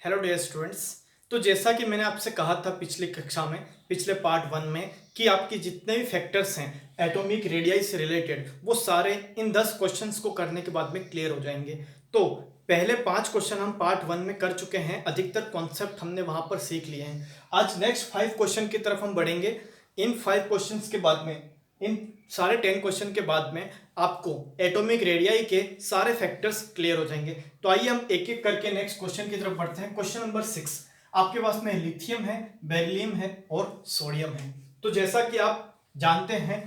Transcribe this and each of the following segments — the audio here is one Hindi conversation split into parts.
Hello dear students. तो जैसा कि मैंने आपसे कहा था पिछली कक्षा में, पिछले पार्ट 1 में, कि आपके जितने भी फैक्टर्स हैं एटॉमिक रेडियाई से रिलेटेड वो सारे इन 10 क्वेश्चंस को करने के बाद में क्लियर हो जाएंगे। तो पहले 5 क्वेश्चन हम पार्ट 1 में कर चुके हैं, अधिकतर कॉन्सेप्ट हमने वहां पर सीख लिए हैं। आज नेक्स्ट 5 क्वेश्चन की तरफ हम बढ़ेंगे। इन 5 क्वेश्चंस के बाद में, इन सारे 10 क्वेश्चन के बाद में आपको एटॉमिक रेडियाई के सारे फैक्टर्स क्लियर हो जाएंगे। तो आइए हम एक एक करके नेक्स्ट क्वेश्चन की तरफ बढ़ते हैं। क्वेश्चन नंबर 6 आपके पास में लिथियम है, बेरिलियम है और सोडियम है। तो जैसा कि आप जानते हैं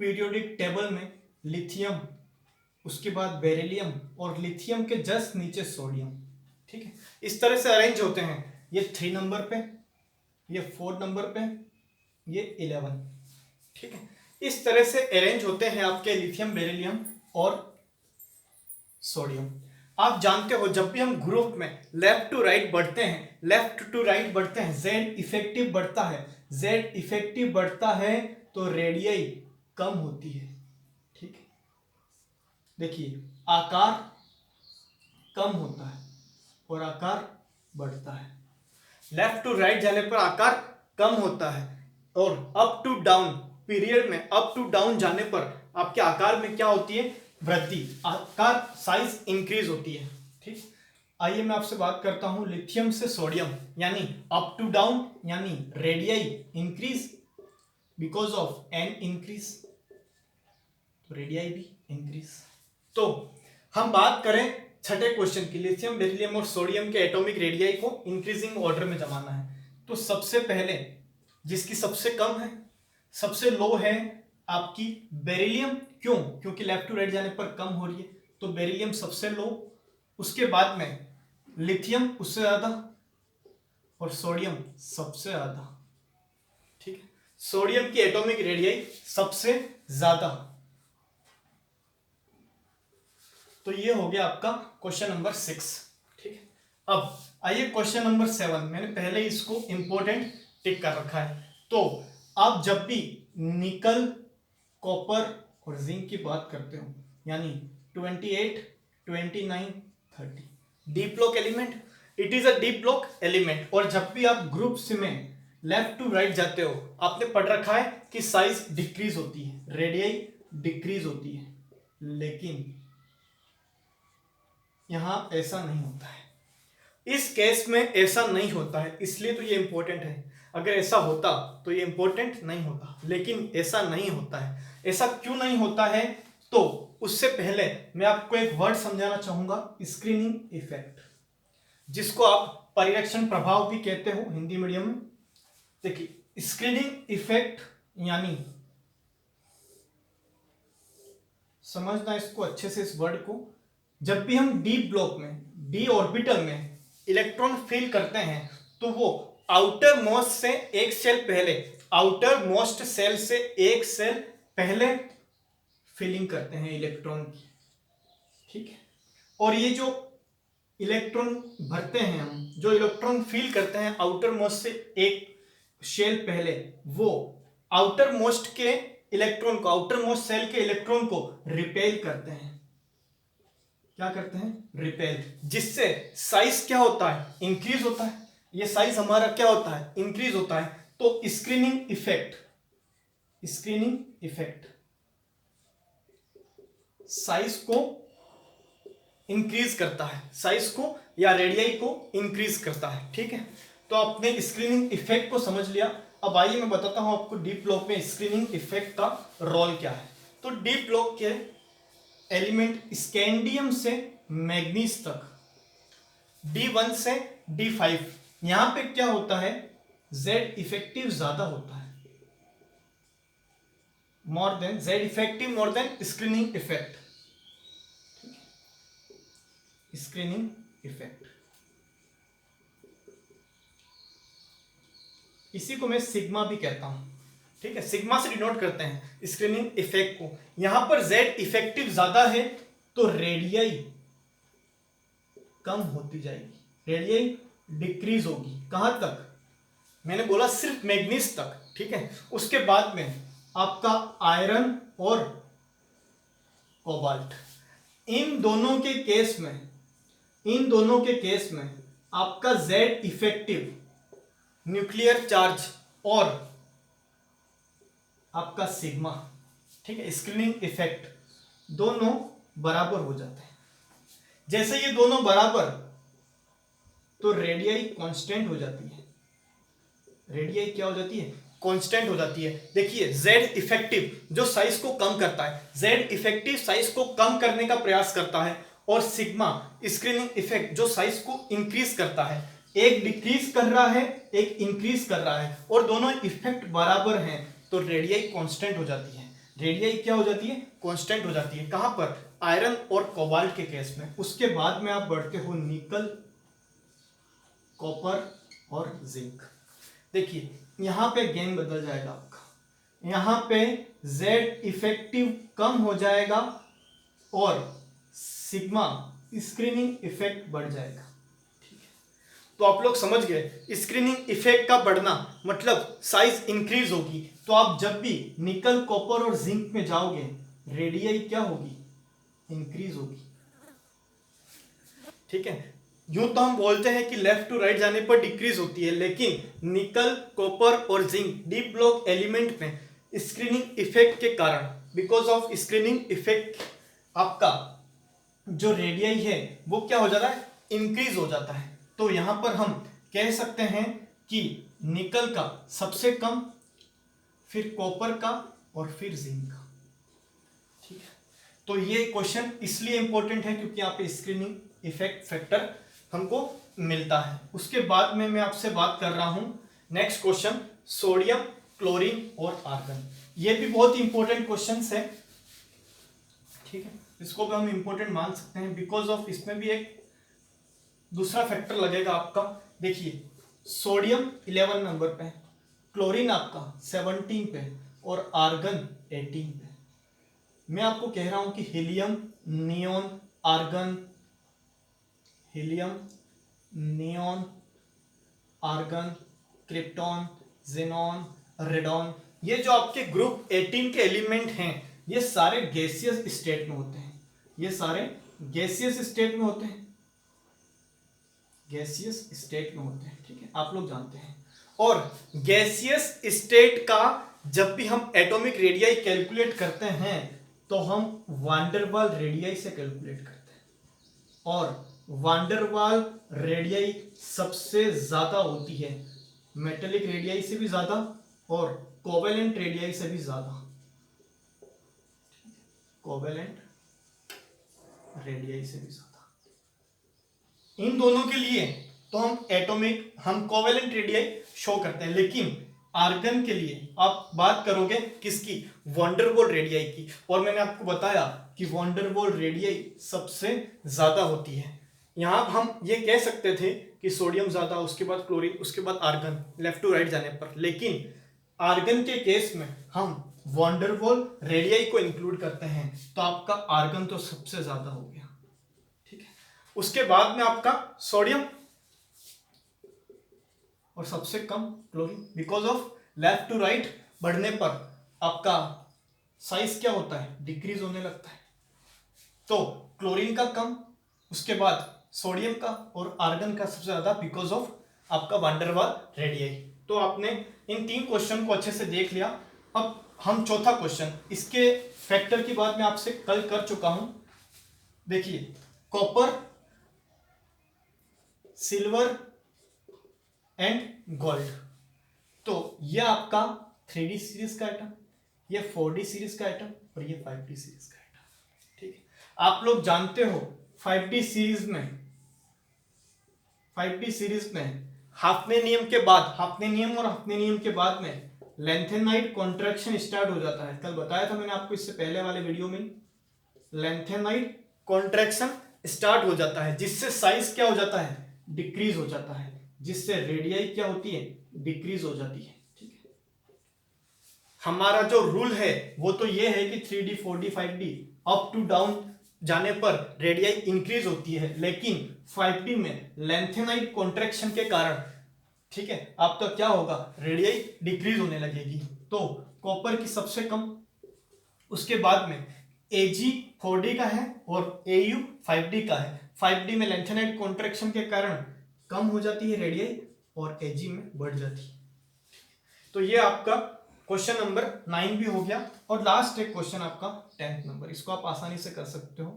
पीरियोडिक टेबल में लिथियम, उसके बाद बेरिलियम और लिथियम के जस्ट नीचे सोडियम, ठीक है, इस तरह से अरेंज होते हैं। ये 3 नंबर पे, ये 4 नंबर पे, ये 11, ठीक है, इस तरह से अरेंज होते हैं आपके लिथियम, बेरिलियम और सोडियम। आप जानते हो जब भी हम ग्रुप में लेफ्ट टू राइट बढ़ते हैं, लेफ्ट टू राइट बढ़ते हैं, जेड इफेक्टिव बढ़ता है, जेड इफेक्टिव बढ़ता है तो रेडियई कम होती है, ठीक है। देखिए आकार कम होता है और आकार बढ़ता है। लेफ्ट टू राइट जाने पर आकार कम होता है और अप टू डाउन पीरियड में अप टू डाउन जाने पर आपके आकार में क्या होती है? वृद्धि, आकार साइज इंक्रीज होती है, ठीक। आइए मैं आपसे बात करता हूं लिथियम से सोडियम, यानी अप टू डाउन यानी radii increase because of an increase, तो रेडियई भी इंक्रीज। तो हम बात करें छठे क्वेश्चन की, लिथियम, बेरिलियम और सोडियम के एटॉमिक रेडियई को इंक्रीजिंग ऑर्डर में जमाना है। तो सबसे पहले जिसकी सबसे कम है, सबसे लो है आपकी बेरिलियम। क्यों? क्योंकि लेफ्ट टू राइट जाने पर कम हो रही है, तो बेरिलियम सबसे लो, उसके बाद में लिथियम उससे ज्यादा और सोडियम सबसे ज्यादा, ठीक है। सोडियम की एटॉमिक रेडियई सबसे ज्यादा। तो ये हो गया आपका क्वेश्चन नंबर 6, ठीक है। अब आइए क्वेश्चन नंबर 7, मैंने पहले इसको इंपॉर्टेंट टिक कर रखा है। तो आप जब भी निकल, कॉपर और जिंक की बात करते हो, यानी 28, 29, 30 deep block element, it is a deep block element. और जब भी आप ग्रुप्स में लेफ्ट टू राइट जाते हो, आपने पढ़ रखा है कि साइज डिक्रीज होती है, रेडियई डिक्रीज होती है, लेकिन यहां ऐसा नहीं होता है। इस केस में ऐसा नहीं होता है, इसलिए तो ये इंपॉर्टेंट है। अगर ऐसा होता तो ये इंपॉर्टेंट नहीं होता, लेकिन ऐसा नहीं होता है। ऐसा क्यों नहीं होता है? तो उससे पहले मैं आपको एक वर्ड समझाना चाहूंगा, स्क्रीनिंग इफेक्ट, जिसको आप परिरक्षण प्रभाव भी कहते हो हिंदी मीडियम में। देखिए स्क्रीनिंग इफेक्ट यानी, समझना इसको अच्छे से इस वर्ड को, जब भी हम डी ब्लॉक में, डी ऑर्बिटल में इलेक्ट्रॉन फिल करते हैं तो वो आउटर मोस्ट से एक सेल पहले, आउटर मोस्ट सेल से एक सेल पहले फिलिंग करते हैं इलेक्ट्रॉन की, ठीक है। और ये जो इलेक्ट्रॉन भरते हैं हम, जो इलेक्ट्रॉन फिल करते हैं आउटर मोस्ट से एक सेल पहले, वो आउटर मोस्ट के इलेक्ट्रॉन को, आउटर मोस्ट सेल के इलेक्ट्रॉन को रिपेल करते हैं। क्या करते हैं? रिपेल, जिससे साइज क्या होता है? इंक्रीज होता है। ये साइज हमारा क्या होता है? इंक्रीज होता है। तो screening effect, screening effect size को इंक्रीज करता है, साइज को या रेडियई को इंक्रीज करता है, ठीक है। तो आपने स्क्रीनिंग इफेक्ट को समझ लिया। अब आइए मैं बताता हूं आपको डीप ब्लॉक में स्क्रीनिंग इफेक्ट का रोल क्या है। तो डीप ब्लॉक के एलिमेंट स्कैंडियम से मैग्नीज तक, D1 से D5, यहां पे क्या होता है? Z इफेक्टिव ज्यादा होता है, more than Z effective, more than screening effect, screening effect. इसी को मैं सिग्मा भी कहता हूं, ठीक है। सिग्मा से डिनोट करते हैं स्क्रीनिंग इफेक्ट को। यहां पर Z इफेक्टिव ज्यादा है तो रेडियई कम होती जाएगी, रेडियई डिक्रीज होगी। कहां तक? मैंने बोला सिर्फ मैग्नीज तक, ठीक है। उसके बाद में आपका आयरन और कोबाल्ट, इन दोनों के केस में, इन दोनों के केस में आपका जेड इफेक्टिव न्यूक्लियर चार्ज और आपका सिग्मा, ठीक है, स्क्रीनिंग इफेक्ट दोनों बराबर हो जाते हैं। जैसे ये दोनों बराबर, तो रेडियाई कांस्टेंट हो जाती है। रेडियाई क्या हो जाती है? कांस्टेंट हो जाती है। देखिए जेड इफेक्टिव जो साइज को कम करता है, जेड इफेक्टिव साइज को कम करने का प्रयास करता है, और सिग्मा स्क्रीनिंग इफेक्ट जो साइज को इंक्रीज करता है। एक डिक्रीज कर रहा है, एक इंक्रीज कर रहा है, और दोनों इफेक्ट बराबर हैं, तो रेडियाई कांस्टेंट हो जाती है। रेडियाई क्या हो जाती है? कांस्टेंट हो जाती है। कहां पर? आयरन और कोबाल्ट के केस में। उसके बाद में आप बढ़ते हो निकल, कॉपर और जिंक। देखिए यहां पे गेम बदल जाएगा आपका, यहां पे जेड इफेक्टिव कम हो जाएगा और सिग्मा स्क्रीनिंग इफेक्ट बढ़ जाएगा। ठीक है, तो आप लोग समझ गए स्क्रीनिंग इफेक्ट का बढ़ना मतलब साइज इंक्रीज होगी। तो आप जब भी निकल, कॉपर और जिंक में जाओगे, रेडियाई क्या होगी? इंक्रीज होगी। ठीक है, यूं तो हम बोलते हैं कि लेफ्ट टू राइट जाने पर डिक्रीज होती है, लेकिन निकल, कॉपर और जिंक डीप ब्लॉक एलिमेंट में स्क्रीनिंग इफेक्ट के कारण, बिकॉज ऑफ स्क्रीनिंग इफेक्ट, आपका जो रेडियाई है वो क्या हो जाता है? इंक्रीज हो जाता है। तो यहां पर हम कह सकते हैं कि निकल का सबसे कम, फिर कॉपर का और फिर जिंक का। ठीक है, तो ये क्वेश्चन इसलिए इंपॉर्टेंट है क्योंकि यहाँ पे स्क्रीनिंग इफेक्ट फैक्टर हमको मिलता है। उसके बाद में मैं आपसे बात कर रहा हूं नेक्स्ट क्वेश्चन, सोडियम, क्लोरीन और आर्गन। ये भी बहुत इंपॉर्टेंट क्वेश्चंस है। ठीक है, इसको भी हम इंपॉर्टेंट मान सकते हैं बिकॉज ऑफ इसमें भी एक दूसरा फैक्टर लगेगा आपका। देखिए सोडियम 11 नंबर पे, क्लोरीन आपका 17 पे और आर्गन 18 पे। मैं आपको कह रहा हूं कि helium, neon, argon, helium, neon, argon, krypton, xenon, radon, ये जो आपके ग्रुप 18 के एलिमेंट हैं, ये सारे गैसियस स्टेट में होते हैं। ये सारे गैसियस स्टेट में होते हैं, गैसियस स्टेट में होते हैं। ठीक है, आप लोग जानते हैं। और गैसियस स्टेट का जब भी हम एटॉमिक रेडियाई कैलकुलेट करते हैं तो हम वान डेर वाल रेडियाई से कैलकुलेट करते हैं, और वान डेर वाल रेडियाई सबसे ज्यादा होती है मेटेलिक रेडियाई से भी ज्यादा और कोवेलेंट रेडियाई से भी ज्यादा। कोवेलेंट रेडियाई से भी ज्यादा। इन दोनों के लिए तो हम कोवेलेंट रेडियाई शो करते हैं, लेकिन आर्गन के लिए आप बात करोगे किसकी? वान डेर वाल रेडियाई की। और मैंने आपको बताया कि वान डेर वाल रेडियाई सबसे ज्यादा होती है। यहां हम ये कह सकते थे कि सोडियम ज्यादा, उसके बाद क्लोरीन, उसके बाद आर्गन, लेफ्ट टू राइट जाने पर, लेकिन आर्गन के केस में हम वान डेर वाल रेडियाई को इंक्लूड करते हैं, तो आपका आर्गन तो सबसे ज्यादा हो गया। ठीक है, उसके बाद में आपका सोडियम और सबसे कम chlorine. Because of left to right बढ़ने पर आपका साइज क्या होता है? डिक्रीज होने लगता है। तो क्लोरीन का कम, उसके बाद सोडियम का और आर्गन का सबसे ज्यादा बिकॉज ऑफ आपका वान डेर वाल रेडियाई। तो आपने इन 3 क्वेश्चन को अच्छे से देख लिया। अब हम चौथा क्वेश्चन, इसके फैक्टर की बात मैं आपसे कल कर चुका हूं। देखिए कॉपर, सिल्वर एंड गोल्ड, तो ये आपका 3D सीरीज का आइटम, ये 4D सीरीज का आइटम और ये 5D सीरीज का आइटम। ठीक है, आप लोग जानते हो 5D सीरीज में हाफने नियम के बाद, हाफने नियम और हाफने नियम के बाद में लेंथेनाइड कॉन्ट्रैक्शन स्टार्ट हो जाता है। कल बताया था मैंने आपको इससे पहले वाले वीडियो में, लेंथेनाइड कॉन्ट्रैक्शन स्टार्ट हो जाता है, जिससे साइज क्या हो जाता है? डिक्रीज हो जाता है, जिससे रेडियाई क्या होती है? डिक्रीज हो जाती है। ठीक है, हमारा जो रूल है वो तो ये है कि 3D 4D 5D up to down जाने पर रेडियाई इंक्रीज होती है, लेकिन 5D में लेंथेनाइड कॉन्ट्रैक्शन के कारण, ठीक है, आपका क्या होगा? रेडियाई डिक्रीज होने लगेगी। तो कॉपर की सबसे कम, उसके बाद में Ag 4D का है और Au 5D का है। 5D में लेंथेनाइड कॉन्ट्रैक्शन के कारण कम हो जाती है रेडियाई और एजी में बढ़ जाती है। तो ये आपका क्वेश्चन नंबर 9 भी हो गया। और लास्ट एक क्वेश्चन आपका 10th नंबर, इसको आप आसानी से कर सकते हो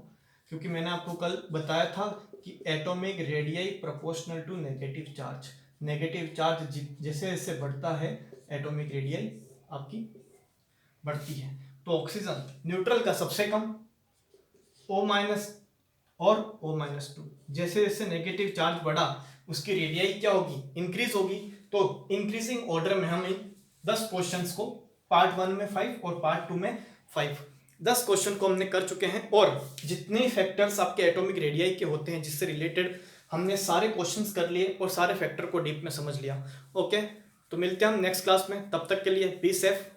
क्योंकि मैंने आपको कल बताया था कि atomic radii proportional to negative charge. Negative charge जैसे जैसे बढ़ता है एटॉमिक रेडियाई आपकी बढ़ती है। तो ऑक्सीजन न्यूट्रल का सबसे कम O- और O-2, जैसे जैसे नेगेटिव चार्ज बढ़ा उसकी रेडियाई क्या होगी, इंक्रीज होगी। तो इंक्रीजिंग ऑर्डर में हम इन 10 क्वेश्चंस को पार्ट 1 में 5 और पार्ट 2 में 5 10 क्वेश्चन को हमने कर चुके हैं। और जितने फैक्टर्स आपके एटॉमिक रेडियाई के होते हैं जिससे रिलेटेड हमने सारे क्वेश्चंस कर लिए और सारे फैक्टर को डीप में समझ लिया। ओके, तो मिलते हैं हम नेक्स्ट क्लास में, तब तक के लिए बी सेफ।